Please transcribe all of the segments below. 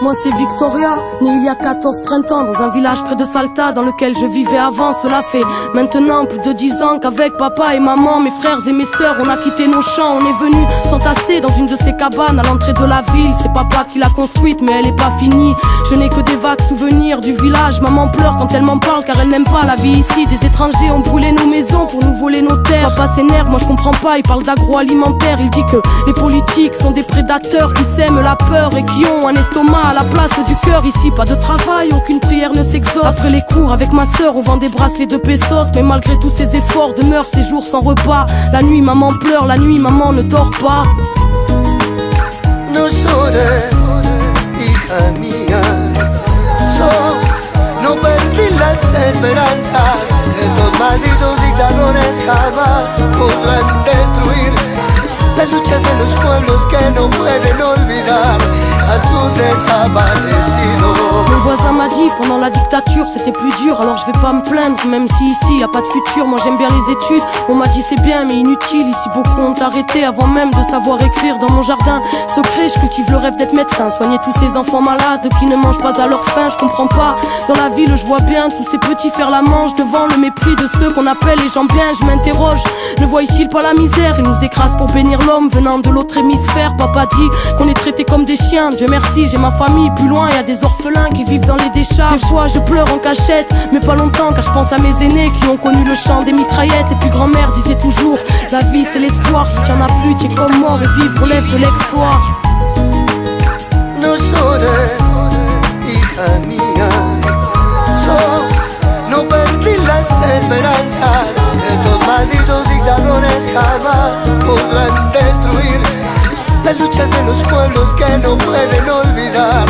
Moi c'est Victoria, née il y a 14 printemps dans un village près de Salta dans lequel je vivais avant. Cela fait maintenant plus de 10 ans qu'avec papa et maman, mes frères et mes sœurs, on a quitté nos champs. On est venus s'entasser dans une de ces cabanes à l'entrée de la ville. C'est papa qui l'a construite mais elle est pas finie. Je n'ai que des vagues souvenirs du village. Maman pleure quand elle m'en parle car elle n'aime pas la vie ici. Des étrangers ont brûlé nos maisons pour nous voler nos terres. Papa s'énerve, moi je comprends pas, il parle d'agroalimentaire. Il dit que les politiques sont des prédateurs qui sèment la peur et qui ont un estomac à la place du cœur. Ici pas de travail, aucune prière ne s'exauce. Après les cours avec ma sœur on vend des bracelets de pesos. Mais malgré tous ces efforts demeurent ces jours sans repas. La nuit maman pleure, la nuit maman ne dort pas. No llores, hija mía, no perdí las esperanzas. Estos malditos dictadores jamás podrán destruir la lucha de los pueblos que no pueden olvidar a su desaparecido. Mon voisin m'a dit pendant la dictature c'était plus dur. Alors je vais pas me plaindre même si ici y a pas de futur. Moi j'aime bien les études, on m'a dit c'est bien mais inutile. Ici beaucoup ont arrêté avant même de savoir écrire. Dans mon jardin secret je cultive le rêve d'être médecin, soigner tous ces enfants malades qui ne mangent pas à leur faim. Je comprends pas, dans la ville je vois bien tous ces petits faire la manche devant le mépris de ceux qu'on appelle les gens bien. Je m'interroge, ne voient-ils pas la misère? Ils nous écrasent pour bénir l'homme venant de l'autre hémisphère. Papa dit qu'on est traités comme des chiens. Dieu merci j'ai ma famille, plus loin y a des orphelins qui vivent dans les décharges. Des fois je pleure en cachette, mais pas longtemps car je pense à mes aînés qui ont connu le chant des mitraillettes. Et puis grand-mère disait toujours, la vie c'est l'espoir, si tu en as plus tu es comme mort et vivre relève de l'exploit. No llores, hija mía, no perdí las esperanzas. Estos malditos dictadores jamás podrán destruir la lucha de los pueblos que no pueden olvidar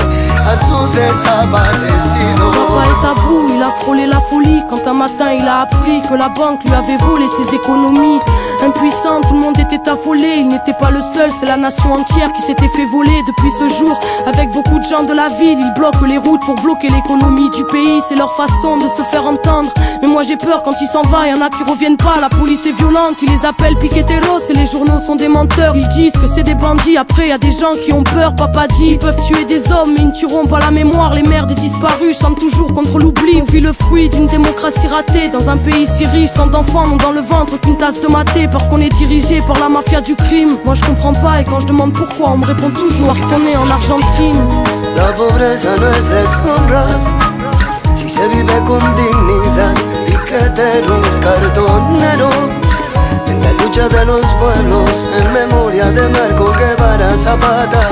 a su desaparecido. Papa est à bout, il a frôlé la folie quand un matin il a appris que la banque lui avait volé ses économies. Impuissant, tout le monde était affolé, il n'était pas le seul, c'est la nation entière qui s'était fait voler. Depuis ce jour, avec beaucoup de gens de la ville, ils bloquent les routes pour bloquer l'économie du pays. C'est leur façon de se faire entendre, mais moi j'ai peur quand il s'en va, y'en a qui reviennent pas. La police est violente, ils les appellent piqueteros et les journaux sont des menteurs. Ils disent que c'est des bandits, après y a des gens qui ont peur. Papa dit, ils peuvent tuer des hommes mais ils ne tueront pas la mémoire. Les mères des disparus chantent toujours contre l'oubli. On vit le fruit d'une démocratie ratée dans un pays si riche, tant d'enfants n'ont dans le ventre qu'une tasse de maté. Parce qu'on est dirigé par la mafia du crime. Moi je comprends pas et quand je demande pourquoi on me répond toujours parce qu'on est en Argentine. La pobreza no es deshonra si se vive con dignidad. Piqueteros, cartoneros, en la lucha de los pueblos, en memoria de Marco Guevara Zapata,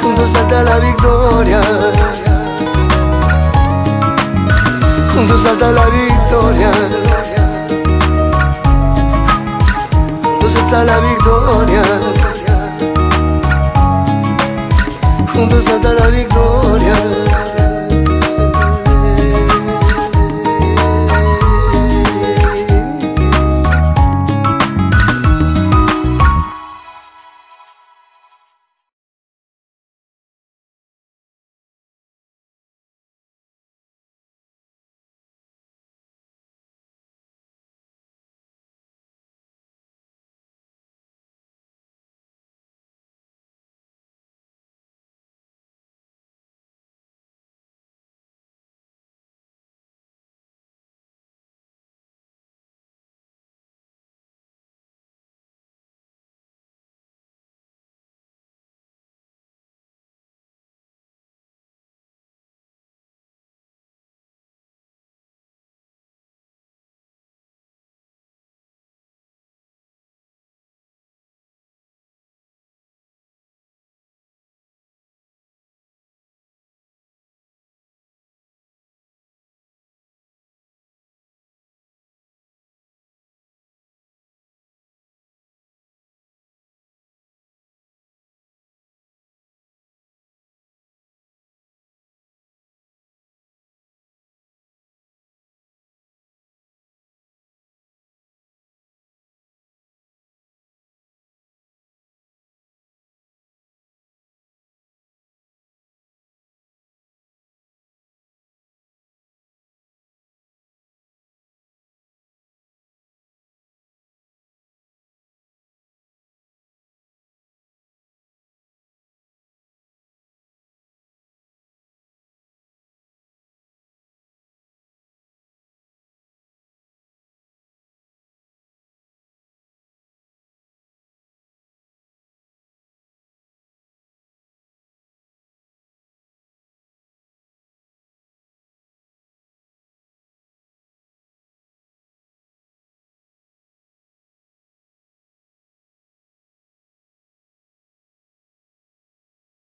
juntos hasta la victoria, juntos hasta la victoria, juntos hasta la victoria, juntos hasta la victoria.